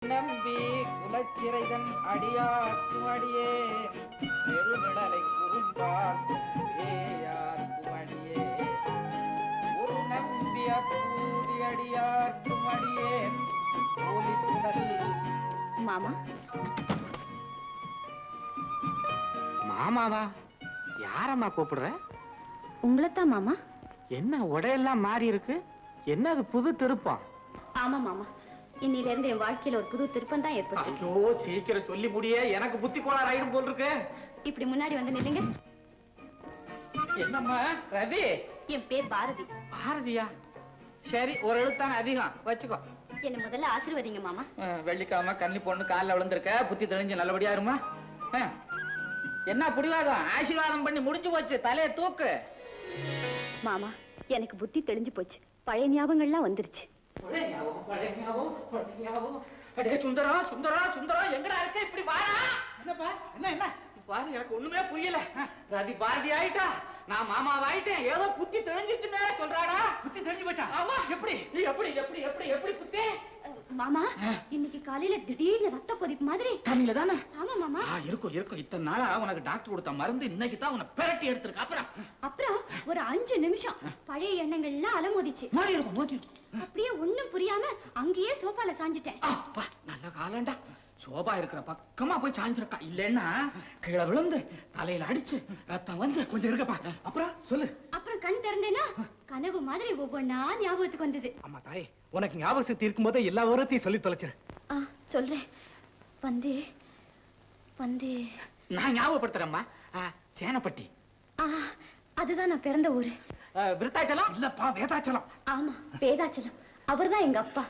நம்பி குலச்சிறைதன் அடியார்க்கும் அடியே பெருமிடலை குறும்பார்க்கும் அடியே ஒரு நம்பி அப்பூதி அடியார்க்கும் அடியே போலி குடல். மாமா மாமாவா? யாரம்மா கூப்பிடுற? உங்களைத்தான் மாமா. என்ன உடையெல்லாம் மாறி இருக்கு? என்ன அது புது திருப்பம்? ஆமா மாமா, இன்னில இருந்து என் வாழ்க்கையில ஒரு புது திருப்பம் தான் ஏற்பட்டு. ஐயோ, சீக்கிரம் சொல்லி முடிய, எனக்கு புத்தி கோளாறு ஆயிடும் போல் இருக்கு. இப்படி முன்னாடி வந்து நில்லுங்க. என்னம்மா ரவி? என் பேர் பாரதி. பாரதியா? சரி, ஒரு எழுத்தான அதிகம் வச்சுக்கோ. என்ன முதல்ல ஆசீர்வதிங்க மாமா. வெள்ளிக்கிழமை கன்னி பொண்ணு காலில் விழுந்திருக்க, புத்தி தெளிஞ்சு நல்லபடியா இருமா. என்ன புடிவாதம்? ஆசீர்வாதம் பண்ணி முடிஞ்சு போச்சு, தலையை தூக்கு. மாமா, எனக்கு புத்தி தெளிஞ்சு போச்சு, பழைய ஞாபகங்கள்லாம் வந்துருச்சு. சுந்தரா சுந்தரா சுந்தரா, எங்கடா இருக்க? இப்படி வாடா. என்னப்பா? என்ன என்ன பாரு, எனக்கு ஒண்ணுமே புரியல. ரதி பாரதி ஆயிட்டா, நான் மாமாவா ஆயிட்டேன். ஏதோ புத்தி தெளிஞ்சிச்சு மேல சொல்றாடா. புத்தி தெளிஞ்சு போச்சான்? ஆமா. எப்படி எப்படி எப்படி எப்படி எப்படி புத்தி? மாமா, இன்னைக்கு காலையில திடீர்னு ரத்த கொதிப்பு மாதிரி. தண்ணியில தானே? ஆமா மாமா. இருக்கும் இருக்கும். இத்தனை நாளா உனக்கு டாக்டர் கொடுத்த மருந்து இன்னைக்கு தான் உன்னை பெரட்டி எடுத்திருக்கு. அப்புறம் ஒரு 5 நிமிஷம் பழைய எண்ணங்கள்லாம் அலமோதிச்சு. மாறி இருக்கும் மோதி. அப்படியே ஒண்ணும் புரியாம அங்கேயே சோபால சாஞ்சிட்டேன். நல்ல காலண்டா. சோபா இருக்கிற பக்கமா போய் சாஞ்சிருக்கா. இல்லன்னா கீழே விழுந்து தலையில அடிச்சு ரத்தம் வந்து கொஞ்சம் இருக்கப்பா. அப்புறம் சொல்லு. அப்புறம் கண் திறந்தேனா கனவு மாதிரி ஒவ்வொன்னா ஞாபகத்துக்கு வந்தது. அம்மா தாயே, உனக்கு ஞாபக சக்தி இருக்கும் போதே எல்லா விவரத்தையும் சொல்லி தொலைச்சிரு. சொல்றேன். வந்து வந்து நான் ஞாபகப்படுத்துறேம்மா. சேனப்பட்டி. அதுதான் நான் பிறந்த ஊரு. விருத்தாச்சலம் இல்லப்பா, வேதாச்சலம். ஆமா, வேதாச்சலம். அவர்தான் எங்க அப்பா.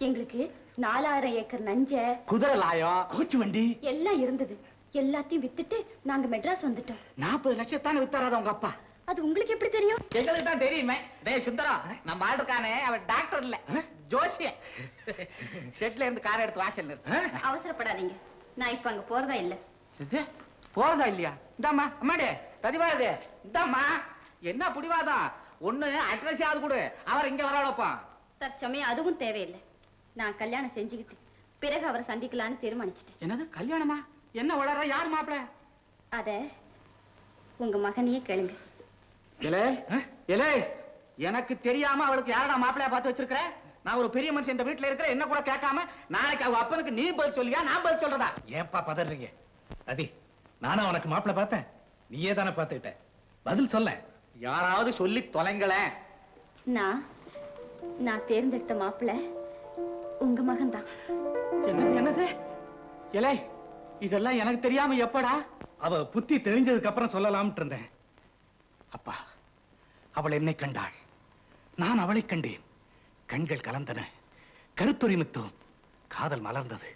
எங்களுக்கு 4000 ஏக்கர் நஞ்ச, குதிரை லாயம், கோச்சு வண்டி எல்லாம் இருந்தது. எல்லாத்தையும் வித்துட்டு நாங்க மெட்ராஸ் வந்துட்டோம். 40 லட்சத்தானே வித்தாராத உங்க அப்பா? அது உங்களுக்கு எப்படி தெரியும்? எங்களுக்கு தான் தெரியுமே. டேய் சுந்தரா, நம்ம ஆடுக்கானே அவன் டாக்டர் இல்ல, ஜோசிய. ஷெட்ல இருந்து காரை எடுத்து வாசல் நிறுத்து. அவசரப்படாதீங்க, நான் இப்ப அங்க போறதா இல்ல. போறதா இல்லையா? இந்தாம்மா. அம்மாடே பதிவாதே, இந்தாம்மா. என்ன புடிவாதம்? ஒண்ணு அட்ரஸ் ஆகுது கொடு, அவர் இங்க வரவழைப்பான். தற்சமயம் அதுவும் தேவையில்லை. நான் கல்யாணம் செஞ்சுக்கிட்டு பிறகு அவரை சந்திக்கலான்னு தீர்மானிச்சிட்டேன். என்னது கல்யாணமா? என்ன வளர? யார் மாப்பிள? அத உங்க மகனையே கேளுங்க. எனக்கு தெரியாம அவளுக்கு யாரடா மாப்பிளையா பார்த்து வச்சிருக்கிற? நான் ஒரு பெரிய மனுஷன் இந்த வீட்டுல இருக்கிற, என்ன கூட கேட்காம நாளைக்கு அவங்க அப்பனுக்கு நீ பதில் சொல்லியா நான் பதில் சொல்றதா? ஏன்பா பதறீங்க? அதி, நானும் உனக்கு மாப்பிளை பார்த்தேன், நீயே தானே பார்த்துக்கிட்ட, பதில் சொல்ல. யாராவது சொல்லி தொலைங்களேன். நான் தேர்ந்தெடுத்த மாப்பிள்ளை உங்க மகன் தான். என்னது? இதெல்லாம் எனக்கு தெரியாம எப்படா? அவ புத்தி தெரிஞ்சதுக்கு அப்புறம் சொல்லலாம்னு இருந்தேன். அப்பா, அவள் என்னை கண்டாள், நான் அவளை கண்டேன். கண்கள் கலந்தன, கருத்துரிமித்தோம், காதல் மலர்ந்தது.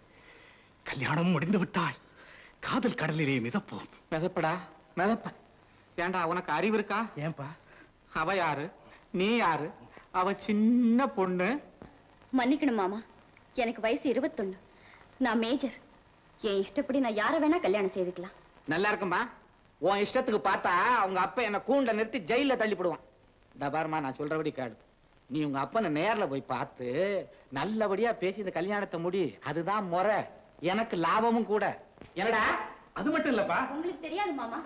கல்யாணம் முடிந்து விட்டாள், காதல் கடலிலே மிதப்போம். மிதப்படா மிதப்ப. ஏண்டா உனக்கு அறிவு இருக்கா? ஏன்பா? அவ யாரு, நீ யாரு? அவ சின்ன பொண்ணு. மன்னிக்கணும் மாமா, எனக்கு வயசு 21. நான் மேஜர். என் இஷ்டப்படி நான் யார வேணா கல்யாணம் செய்துக்கலாம். நல்லா இருக்குமா? உன் இஷ்டத்துக்கு பார்த்தா அவங்க அப்பா என்ன கூண்ட நிறுத்தி ஜெயில தள்ளிப்படுவான். இந்த பாருமா, நான் சொல்றபடி கேடு. நீ உங்க அப்பனை நேர்ல போய் பார்த்து நல்லபடியா பேசி இந்த கல்யாணத்தை முடி. அதுதான் முறை, எனக்கு லாபமும் கூட. என்னடா? அது மட்டும் இல்லப்பா, உங்களுக்கு தெரியாது மாமா,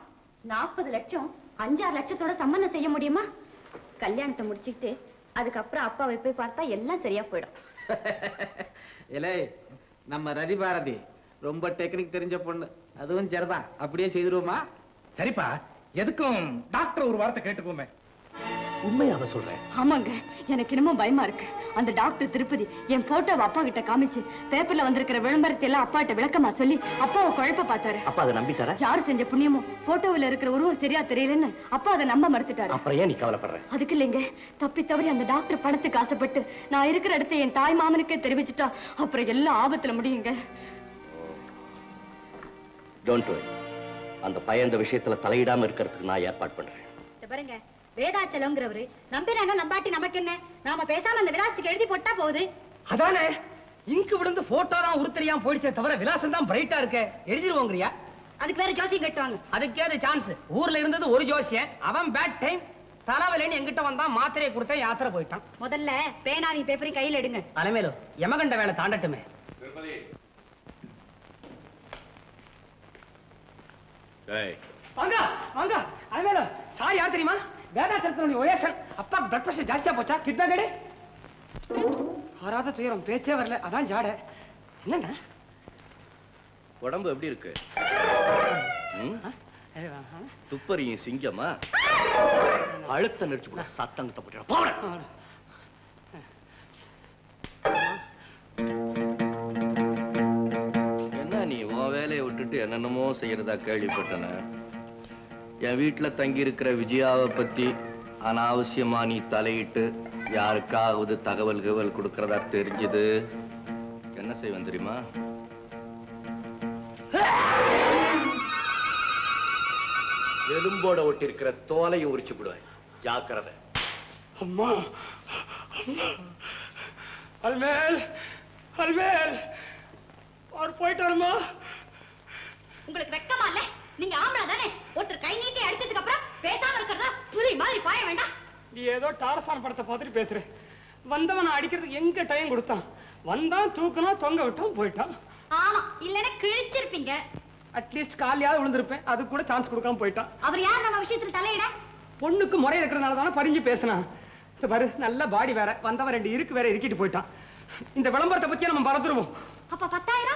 40 லட்சம் 5-6 லட்சத்தோட சம்பந்தம் செய்ய முடியுமா? கல்யாணத்தை முடிச்சுக்கிட்டு அதுக்கப்புறம் அப்பாவை போய் பார்த்தா எல்லாம் சரியா போயிடும். நம்ம ரதி பாரதி ரொம்ப டெக்னிக் தெரிஞ்ச பொண்ணு, அதுவும் சரிதான். அப்படியே செய்திருவோமா? சரிப்பா, எதுக்கும் டாக்டர் ஒரு வார்த்தை கேட்டுக்கோமே. உண்மையாக சொல்றேன். ஆமாங்க, எனக்கு இன்னமும் பயமா இருக்கு. அந்த டாக்டர் திருப்பதி என் போட்டோவை அப்பா கிட்ட காமிச்சு பேப்பர்ல வந்திருக்கிற விளம்பரத்தை எல்லாம் அப்பாட்ட விளக்கமா சொல்லி அப்பாவை குழப்ப பார்த்தாரு. அப்பா அதை நம்பிட்டாரா? யாரு செஞ்ச புண்ணியமோ போட்டோவில் இருக்கிற உருவம் சரியா தெரியலன்னு அப்பா அதை நம்ப மறுத்துட்டாரு. அப்புறம் ஏன் நீ கவலைப்படுற? அதுக்கு இல்லைங்க, தப்பி தவறி அந்த டாக்டர் பணத்துக்கு ஆசைப்பட்டு நான் இருக்கிற இடத்தை என் தாய் மாமனுக்கே தெரிவிச்சுட்டா அப்புறம் எல்லாம் ஆபத்துல முடியுங்க. டோன்ட் வரி, அந்த பையன் இந்த விஷயத்துல தலையிடாம இருக்கிறதுக்கு நான் ஏற்பாடு பண்றேன். பாருங்க, வேதாச்சலங்கிறவரு நம்பினாங்க, நம்பாட்டி நமக்கு என்ன? நாம பேசாம அந்த விலாசத்துக்கு எழுதி போட்டா போகுது. அதானே, இங்கு விழுந்து போட்டோ தான் உருத்தரியாம போயிடுச்சே தவிர விலாசம் தான் பிரைட்டா இருக்கு. எழுதிருவோங்கறியா? அதுக்கு வேற ஜோசியம் கட்டுவாங்க. அதுக்கே சான்ஸ். ஊர்ல இருந்தது ஒரு ஜோசியன், அவன் பேட் டைம் தலைவலின்னு எங்கிட்ட வந்தா மாத்திரையை கொடுத்தேன், யாத்திரை போயிட்டான். முதல்ல பேனாவி பேப்பரையும் கையில் எடுங்க. தலைமையிலும் யமகண்ட வேலை தாண்டட்டுமே. வாங்க வாங்க அலமேல சார் யார் தெரியுமா? வேதாச்சலத்தினுடைய ஒயேசன். அப்பா பிளட் பிரஷர் ஜாஸ்தியா போச்சா? கிட்னா கேடு வராத துயரம் பேச்சே வரல. அதான் ஜாட. என்னண்ணா உடம்பு எப்படி இருக்கு? துப்பறியும் சிங்கமா அழுத்த நடிச்சு கூட சத்தங்கத்தை போட்டு என்ன நீ உன் வேலையை விட்டுட்டு என்னென்னமோ செய்யறதா கேள்விப்பட்டன. என் வீட்டுல தங்கி இருக்கிற விஜயாவை பத்தி அனாவசியமா நீ தலையிட்டு யாருக்காவது தகவல் கொடுக்கறதா தெரிஞ்சது என்ன செய்வேன் தெரியுமா? எலும்போட ஒட்டி இருக்கிற தோலையை உரிச்சு விடுவேன். ஜாக்கிரதை. அம்மா அல்மேல் அல்மேல் அவர் போயிட்டு வருமா? உங்களுக்கு வெக்கமா இல்ல? நீங்க ஆம்பளை தானே? ஒருத்தர் கை நீட்டி அடிச்சதுக்கு அப்புறம் பேசாம இருக்கிறதா புலி மாதிரி பாய வேண்டாம். நீ ஏதோ டாரசான் படத்தை பார்த்துட்டு பேசுற. வந்தவன் அடிக்கிறதுக்கு எங்க டைம் கொடுத்தான்? வந்தான், தூக்கணும், தொங்க விட்டான், போயிட்டான். ஆமா, இல்லன்னா கிழிச்சிருப்பீங்க. அட்லீஸ்ட் காலியாவது விழுந்திருப்பேன். அது கூட சான்ஸ் கொடுக்காம போயிட்டான். அவர் யார் நம்ம விஷயத்துல தலையிட? பொண்ணுக்கு முறை இருக்கிறதுனால தானே பறிஞ்சு பேசினான். பாரு, நல்ல பாடி வேற, வந்தவன் 2 இருக்கு வேற இருக்கிட்டு போயிட்டான். இந்த விளம்பரத்தை பத்தி நம்ம மறந்துருவோம். அப்ப 10,000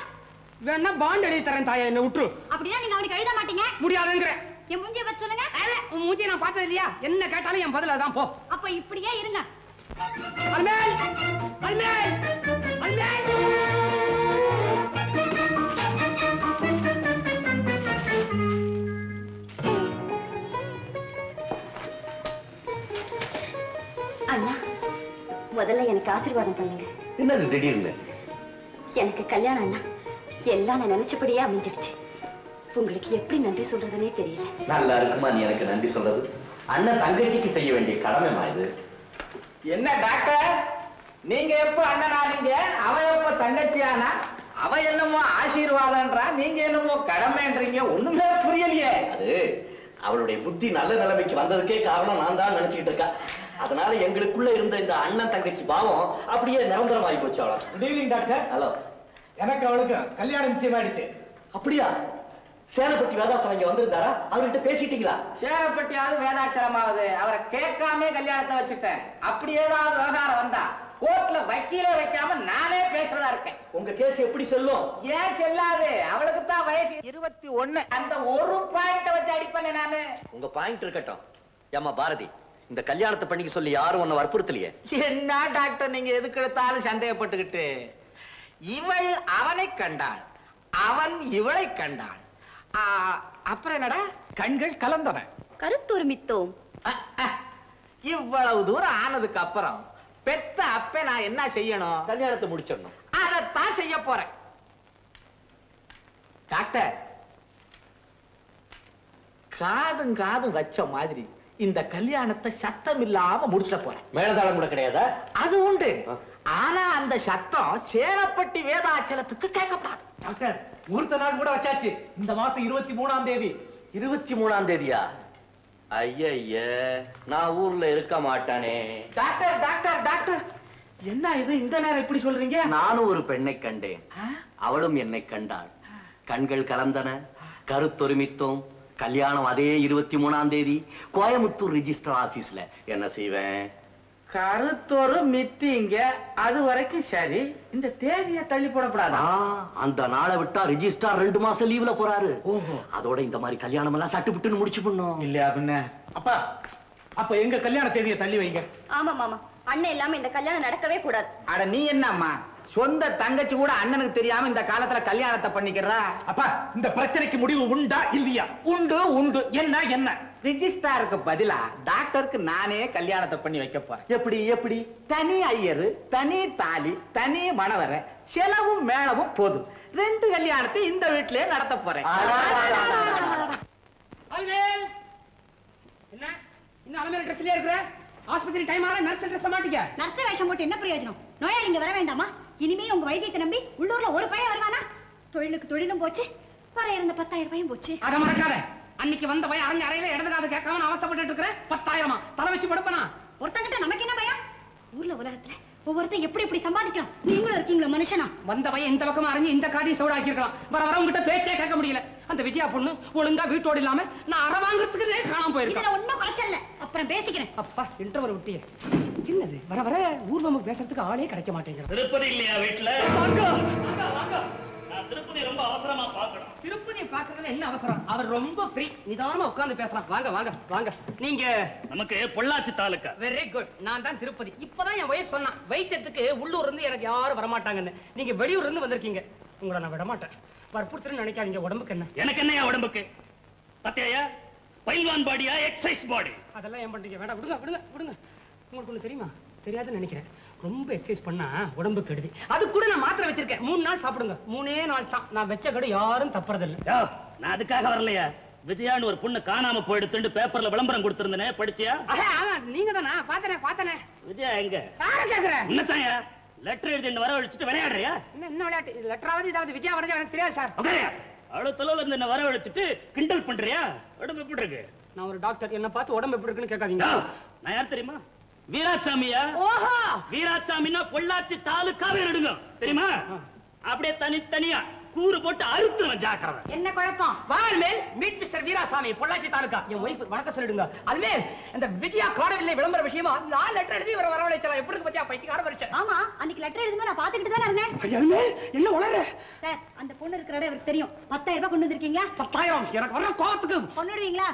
வேணா பாண்ட் எழுதி தரேன் தாயா, என்ன விட்டுரு. அப்படின்னா நீங்க அவனுக்கு எழுத மாட்டீங்க? முடியாதுங்கிற. என் மூஞ்சிய பத்தி சொல்லுங்க. உன் மூஞ்சியை நான் பார்த்தது இல்லையா? என்ன கேட்டாலும் என் பதில் அதான். போ. அப்ப இப்படியே இருங்க. அல்மேல் அல்மேல் அல்மேல் அண்ணா, முதல்ல எனக்கு ஆசீர்வாதம் பண்ணுங்க. என்னது திடீர்னு? எனக்கு கல்யாணம் அண்ணா, எல்லாம் நான் நினைச்சபடியே அமைஞ்சிருச்சு. உங்களுக்கு எப்படி நன்றி சொல்றதுன்னே தெரியல. நல்லா இருக்குமா நீ எனக்கு நன்றி சொல்றது? அண்ணன் தங்கச்சிக்கு செய்ய வேண்டிய கடமைமா இது. என்ன டாக்டர், நீங்க எப்ப அண்ணனானீங்க? அவ எப்ப தங்கச்சியானா? அவ என்னமோ ஆசீர்வாதம்ன்றா, நீங்க என்னமோ கடமைன்றீங்க. ஒண்ணுமே புரியலையே. அது அவளுடைய புத்தி நல்ல நிலைமைக்கு வந்ததுக்கே காரணம் நான் தான் நினைச்சுக்கிட்டு இருக்கா. அதனால எங்களுக்குள்ள இருந்த இந்த அண்ணன் தங்கச்சி பாவம் அப்படியே நிரந்தரமாகி போச்சு. அவளை. Good evening doctor. ஹலோ. எனக்கு அவளுக்கு கல்யாணம் நிச்சயமாயிடுச்சு. அப்படியா? சேனப்பட்டி வேதாச்சலம் இங்க வந்திருந்தாரா? அவர்கிட்ட பேசிட்டீங்களா? சேரப்பட்டியாவது வேதாச்சலமாவது அவரை கேட்காம கல்யாணத்தை வச்சுட்டேன். அப்படி ஏதாவது விவகாரம் வந்தா கோர்ட்ல வக்கீல வைக்காம நானே பேசுறதா இருக்கேன். உங்க கேஸ் எப்படி செல்லும்? ஏன் செல்லாது? அவளுக்கு தான் வயசு 21. அந்த ஒரு பாயிண்ட வச்சு அடிப்பேன் நானு. உங்க பாயிண்ட் இருக்கட்டும். ஏமா பாரதி, இந்த கல்யாணத்தை பண்ணிக்க சொல்லி யாரும் உன்னை வற்புறுத்தலையே? என்ன டாக்டர் நீங்க எதுக்கு எடுத்தாலும் சந்தேகப்பட்டுக்கிட்டு? இவள் அவனை கண்டாள், அவன் இவளை கண்டாள். அப்புறம் என்னடா? கண்கள் கலந்தன, கருத்துரிமித்தோம். இவ்வளவு தூரம் ஆனதுக்கு அப்புறம் பெத்த அப்ப நான் என்ன செய்யணும்? கல்யாணத்தை முடிச்சிடணும். அதைத்தான் செய்ய போறேன். டாக்டர், காதும் காதும் வச்ச மாதிரி இந்த கல்யாணத்தை சத்தம் இல்லாம முடிச்ச போறேன். மேலதாளம் கூட கிடையாதா? அது உண்டு. ஆனா அந்த சத்தம் சேரப்பட்டி வேதாச்சலத்துக்கு கேட்கப்படாது. டாக்டர், முகூர்த்த நாள் கூட வச்சாச்சு. இந்த மாசம் 23ஆம் தேதி. 23ஆம் தேதியா? ஐய, நான் ஊர்ல இருக்க மாட்டானே. டாக்டர் டாக்டர் டாக்டர், என்ன இது இந்த நேரம் இப்படி சொல்றீங்க? நானும் ஒரு பெண்ணை கண்டேன், அவளும் என்னை கண்டாள். கண்கள் கலந்தன, கருத்தொருமித்தோம். கல்யாணம் அதே 23ஆம் தேதி கோயம்புத்தூர் ரிஜிஸ்டர் ஆபீஸ்ல. என்ன செய்வேன்? கருத்தொரு மித்திங்க. அது வரைக்கும் சரி, இந்த தேதியை தள்ளி போடப்படாதா? அந்த நாளை விட்டா ரிஜிஸ்டார் 2 மாசம் லீவ்ல போறாரு. அதோட இந்த மாதிரி கல்யாணம் எல்லாம் சட்டு புட்டுன்னு முடிச்சு பண்ணும் இல்லையா? பின்ன அப்பா, அப்ப எங்க கல்யாண தேதியை தள்ளி வைங்க. ஆமா மாமா, அண்ணன் இல்லாம இந்த கல்யாணம் நடக்கவே கூடாது. அட நீ என்னம்மா, சொந்த தங்கச்சி கூட அண்ணனுக்கு தெரியாம இந்த காலத்துல கல்யாணத்தை பண்ணிக்கிறா? அப்பா, இந்த பிரச்சனைக்கு முடிவு உண்டா இல்லையா? உண்டு உண்டு. என்ன என்ன? ரிஜிஸ்டாருக்கு பதிலா டாக்டருக்கு நானே கல்யாணத்தை பண்ணி வைக்க போறேன். எப்படி எப்படி? தனி ஐயரு, தனி தாலி, தனி மணவர, செலவும் மேளவும் போதும். 2 கல்யாணத்தை இந்த வீட்டிலே நடத்த போறேன். என்ன இன்னும் அலமேல ட்ரெஸ்லயே இருக்கிற? ஆஸ்பத்திரி டைம் ஆற நர்ஸ் ட்ரெஸ் மாட்டிக்க. நர்ஸ் வேஷம் போட்டு என்ன பிரயோஜனம்? நோயாளிங்க வர வேண்டாமா? இனிமே உங்க வைத்தியத்தை நம்பி உள்ளூர்ல ஒரு பையன் வருவானா? தொழிலுக்கு தொழிலும் போச்சு, வர இருந்த 10,000 ரூபாயும் போச்சு. அத மறக்காத. அன்னைக்கு வந்த பையன் அரஞ்ச அறையில இடது காது கேட்காம அவசப்பட்டு இருக்கிற 10,000 தலை வச்சு படுப்பனா? ஒருத்தங்கிட்ட நமக்கு என்ன பயம்? ஊர்ல உலகத்துல ஒவ்வொருத்தர் எப்படி எப்படி சம்பாதிக்கிறோம். நீங்களும் இருக்கீங்களா மனுஷனா? வந்த பையன் இந்த பக்கமா அறிஞ்சு இந்த காரியம் சவுடாக்கி இருக்கலாம். வர உங்ககிட்ட பேச்சே கேட்க முடியல. அந்த விஜயா பொண்ணு ஒழுங்கா வீட்டோடு இல்லாம நான் அற வாங்குறதுக்கு காணாம போயிருக்கேன். ஒன்னும் குறைச்சல. அப்புறம் பேசிக்கிறேன். அப்பா இன்டர்வல் விட்டியே. என்னது வர ஊர்வமுக்கு பேசுறதுக்கு ஆளே கிடைக்க மாட்டேங்கிறது. திருப்பதி இல்லையா வீட்டுல? நான் திருப்பதி ரொம்ப அவசரமா பாக்கணும். திருப்பதியை பாக்குறதுல என்ன அவசரம்? அவர் ரொம்ப ஃப்ரீ, நிதானமா உட்கார்ந்து பேசலாம். வாங்க வாங்க வாங்க. நீங்க? நமக்கு பொள்ளாச்சி தாலுக்கா. Very good. நான் தான் திருப்பதி. இப்பதான் என் வயசு சொன்னான், வைத்தியத்துக்கு உள்ளூர்ல இருந்து எனக்கு யாரும் வரமாட்டாங்கன்னு. நீங்க வெளியூர்ல இருந்து வந்திருக்கீங்க. உங்களை நான் விட மாட்டேன். வற்புறுத்துன்னு நினைக்காதீங்க. உடம்புக்கு என்ன? எனக்கு என்னையா உடம்புக்கு? பத்தியா பைல்வான் பாடியா எக்ஸசைஸ் பாடி? அதெல்லாம் ஏன் பண்றீங்க? வேண்டாம், விடுங்க விடுங்க விடுங்க. உங்களுக்கு ஒண்ணு தெரியுமா? தெரியாதுன்னு நினைக்கிறேன். ரொம்ப எக்ஸசைஸ் பண்ணா உடம்பு கெடுதி. அது கூட நான் மாத்திரை வச்சிருக்கேன். 3 நாள் சாப்பிடுங்க. 3 நாள் தான். நான் வச்ச கடை யாரும் தப்புறதில்லை. நான் அதுக்காக வரலையா? விஜயான்னு ஒரு பொண்ணு காணாம போயிடுத்துட்டு பேப்பர்ல விளம்பரம் கொடுத்திருந்தனே, படிச்சியா? நீங்க தானா? பாத்தனே. விஜயா எங்க? யாரை கேக்குறேன்? என்னத்தாயா லெட்டர் எழுதி வரவழைச்சிட்டு விளையாடுறியா? என்ன விளையாட்டு? லெட்டராவது இதாவது விஜயா வரது எனக்கு தெரியாது சார். அவ்வளவு தொலைவில் இருந்து என்ன வரவழைச்சிட்டு கிண்டல் பண்றியா? உடம்பு எப்படி இருக்கு? நான் ஒரு டாக்டர். என்ன பார்த்து உடம்பு எப்படி இருக்குன்னு கேட்காதீங்க. நான் யார் தெரியுமா? வீராசாமியா? ஓஹோ, வீராசாமின்னா பொள்ளாச்சி தாலுக்காவே எடுங்க தெரியுமா? அப்படியே தனித்தனியா கூறு போட்டு அறுத்துறேன், ஜாக்கிரதை. என்ன குழப்பம்? வால்மேல் மீட் மிஸ்டர் வீராசாமி, பொள்ளாச்சி தாலுகா. என் ஒய்ஃப் வணக்கம் சொல்லிடுங்க. அதுமேல் இந்த விஜயா காணவில்லை விளம்பர விஷயமா 4 லெட்டர் எழுதி வரவழைச்சலாம். எப்படி இருக்கு பத்தியா? பைத்தியக்கார பரிச்சை. ஆமா, அன்னைக்கு லெட்டர் எழுதும்போது நான் பாத்துக்கிட்டு தானே இருந்தேன். அதுமேல் என்ன உளற? சார், அந்த பொண்ணு இருக்கிற இடம் எனக்கு தெரியும். 10,000 ரூபாய் கொண்டு வந்திருக்கீங்க. 10,000? எனக்கு வர கோபத்துக்கு கொண்டுடுவீங்களா?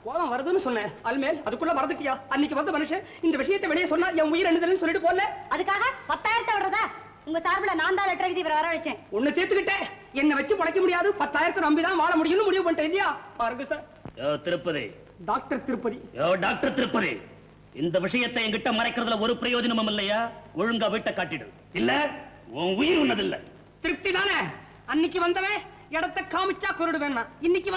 கோபம் வருதுன்னு சொன்னேன். அதுமேல் அதுக்குள்ள மறந்துட்டியா? அன்னைக்கு வந்த மனுஷன் இந்த விஷயத்தை வெளியே சொன்னா என் உயிர் என்னதுன்னு சொல்லிட்டு போல. அதுக்காக 10,000 விடுறதா? உங்க சார்பில் நான் தான் லெட்டர் எழுதி வர வச்சேன். ஒண்ணு சேர்த்துக்கிட்டேன். என்ன வச்சு பழைக்க முடியாது. 10,000 நம்பிதான் வாழ முடியும்னு முடிவு பண்ணிட்டேன். இல்லையா? பாருங்க sir. Tirupati doctor Tirupati. Doctor Tirupati, இந்த விஷயத்தை என்கிட்ட மறைக்கிறதுல ஒரு பிரயோஜனமும் இல்லையா? ஒழுங்கா வீட்டை காட்டிடு, இல்ல உன் உயிர் உன்னதில்ல. திருப்தி தானே? அன்னைக்கு வந்தவன் இடத்தை காமிச்சா குருடுவேன்னா, இன்னைக்கு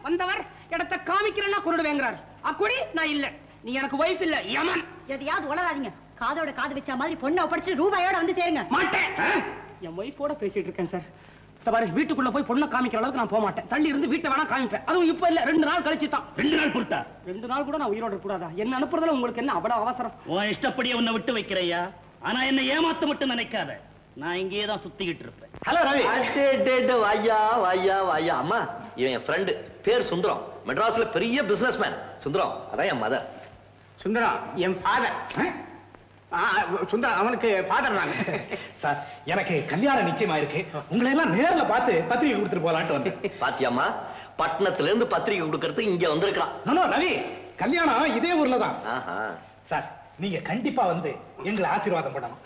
வந்தவர் இடத்தை காமிக்கிறேன்னா குருடுவேங்கிறார். அக்குடி நான் இல்ல. நீ எனக்கு வைஃப் இல்ல, யமன். எதையாவது உளராதீங்க. காதோட காது வச்ச மாதிரி பொண்ணை ஒப்படைச்சு ரூபாயோட வந்து சேருங்க. மாட்டேன். என் வைஃபோட பேசிட்டு இருக்கேன் சார். தவறு, வீட்டுக்குள்ள போய் பொண்ணை காமிக்கிற அளவுக்கு நான் போக மாட்டேன். தள்ளி இருந்து வீட்டை வேணா காமிப்பேன். அதுவும் இப்ப இல்ல, 2 நாள் கழிச்சு தான். 2 நாள் பொறுத்தா? 2 நாள் கூட நான் உயிரோட கூடாதா? என்ன அனுப்புறதுல உங்களுக்கு என்ன அவ்வளவு அவசரம்? உன் இஷ்டப்படியே உன்னை விட்டு வைக்கிறையா? ஆனா என்ன ஏமாத்த மட்டும் நினைக்காத. நான் இங்கேயே தான் சுத்திக்கிட்டு இருப்பேன். ஹலோ ரவி. வாயா வாயா வாயா. அம்மா, இவன் என் ஃப்ரெண்டு, பேர் சுந்தரம். மெட்ராஸ்ல பெரிய பிசினஸ் மேன். சுந்தரம் அதான் என் மதர். சுந்தரம் என் ஃபாதர். சுந்தரம் அவனுக்கு ஃபாதர் நான். சார், எனக்கு கல்யாணம் நிச்சயமா இருக்கு. உங்களை எல்லாம் நேர்ல பார்த்து பத்திரிகை கொடுத்துட்டு போலான்ட்டு வந்தேன். பாத்தியாமா, பட்டணத்துல இருந்து பத்திரிகை கொடுக்கறதுக்கு இங்க வந்திருக்கலாம். ரவி, கல்யாணம் இதே ஊர்ல தான். ஆஹா. சார், நீங்க கண்டிப்பா வந்து எங்களை ஆசீர்வாதம் பண்ணணும்.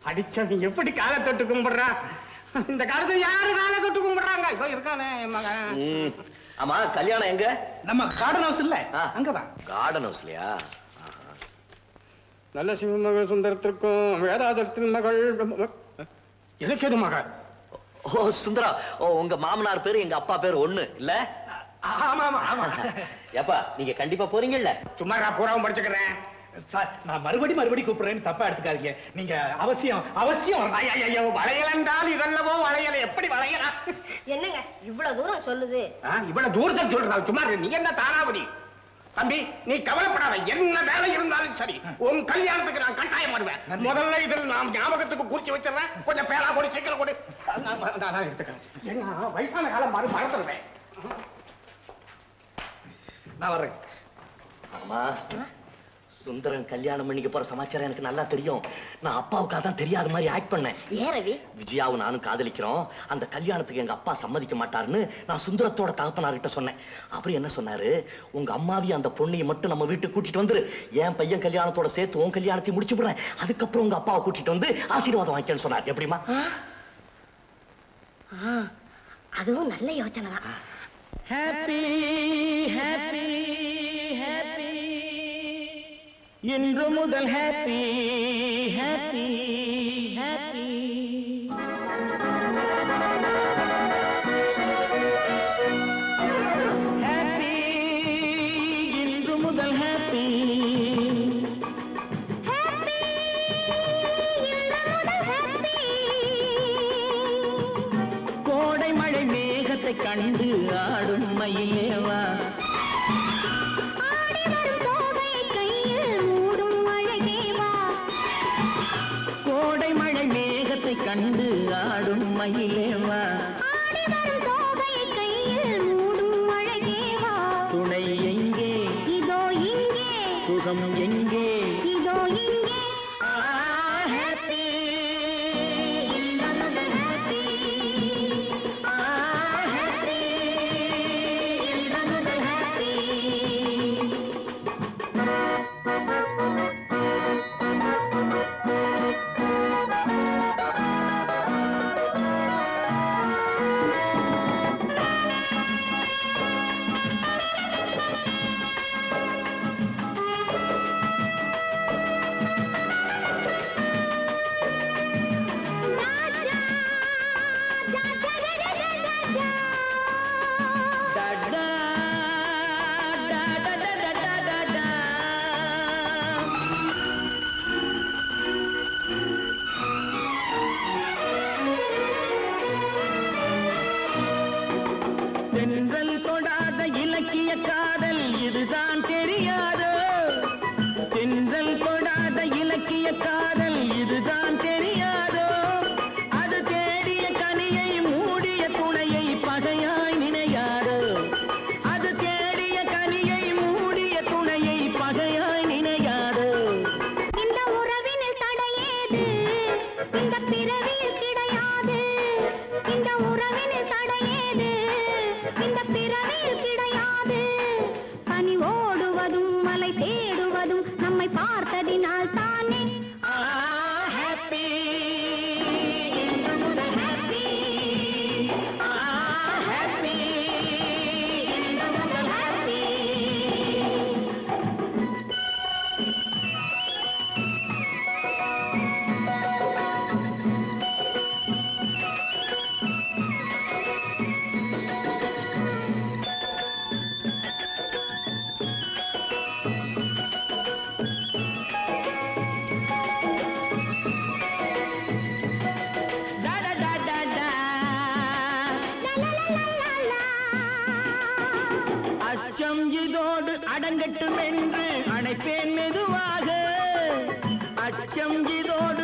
படிச்சது எப்படி காலை தொட்டு கும்பிடுறா? இந்த காலத்துல யாரு காலை தொட்டு கும்பிடுறாங்க? இப்போ இருக்கானே மகன். ஆமா, கல்யாணம் எங்க? நம்ம கார்டன் ஹவுஸ் இல்ல, அங்கதான். கார்டன் ஹவுஸ்லயா? நல்ல சிவமகள் சுந்தரத்திற்கும் வேதாதத்தின் மகள் இலக்கியது மகள். ஓ சுந்தரா, ஓ உங்க மாமனார் பேரு எங்க அப்பா பேரு ஒண்ணு இல்ல? ஏப்பா, நீங்க கண்டிப்பா போறீங்கல்ல? சும்மா பூராவும் படிச்சுக்கிறேன் சார். நான் மறுபடி கூப்பிடுறேன்னு தப்பா எடுத்துக்காதீங்க. நீங்க அவசியம் அவசியம். வளையலென்றால் இதெல்லவோ வளையல. எப்படி வளையலாம்? என்னங்க இவ்வளவு தூரம் சொல்லுது? இவ்வளவு தூரத்தை சொல்றா? சும்மா நீங்க என்ன தாராவதி? தம்பி, நீ கவலைப்படாத. என்ன வேலை இருந்தாலும் சரி, உன் கல்யாணத்துக்கு நான் கட்டாயம் வருவேன். முதல்ல இதில் நான் ஞாபகத்துக்கு பூச்சி வச்சிடறேன். கொஞ்சம் பேரா போடு, சீக்கிரம் போடு. நான் எடுத்துக்கிறேன். என்ன வயசான காலம் மறந்துடுவேன். நான் வர்றேன். ஆமா, சுந்தரன் கல்யாணம் பண்ணிக்க போற சமாச்சாரம் எனக்கு நல்லா தெரியும். நான் அப்பாவுக்காக தான் தெரியாத மாதிரி ஆக்ட் பண்ணேன். ரவி, விஜயாவும் நானும் காதலிக்கிறோம். அந்த கல்யாணத்துக்கு எங்க அப்பா சம்மதிக்க மாட்டாருன்னு நான் சுந்தரத்தோட தகப்பனார்கிட்ட சொன்னேன். அப்புறம் என்ன சொன்னாரு, உங்க அம்மாவையும் அந்த பொண்ணையும் மட்டும் நம்ம வீட்டுக்கு கூட்டிட்டு வந்துரு, என் பையன் கல்யாணத்தோட சேர்த்து உன் கல்யாணத்தையும் முடிச்சு விடுறேன், அதுக்கப்புறம் உங்க அப்பாவை கூட்டிட்டு வந்து ஆசீர்வாதம் வாங்கிக்கன்னு சொன்னார். எப்படிமா? அதுவும் நல்ல யோசனை தான். ஹாப்பி ஹாப்பி ஹாப்பி, இன்று முதல் ஹாப்பி ஹாப்பி ஹாப்பி. ஹாப்பி, இன்று முதல் ஹாப்பி. கோடை மழை மேகத்தை கண்டு ஆடும் மயிலேவா, ஆடி வரும் தோகை கையில் மஞ்சள் மேகத்தை கண்டு ஆடும் மயிலேவா துணை எங்கே இதோ இங்கே சுகம் எங்கே இதோ இங்கே தென்றல் தொடாத இலக்கிய காதல் இதுதான் தெரியாதோ தென்றல் தொடாத இலக்கிய காதல் இதுதான் தெரியாதோ அது தேடிய கனியை மூடிய துணையை பகையாய் நினையாதோ அது தேடிய கனியை மூடிய துணையை பகையாய் நினையாதோ இந்த உறவினில் தடையேது இந்த பிறவியில் கிடையாது இந்த உறவினில் தடையேது இந்த பிறவியில் கிடையாது பனி ஓடுவதும் மலை தேடுவதும் நம்மை பார்த்ததினால் தானே ஹாப்பி ஹாப்பி ஹாப்பி ஹாப்பி அச்சம் இதோடு அடங்கட்டும் என்று அணைப்பேன் மெதுவாக அச்சம் இதோடு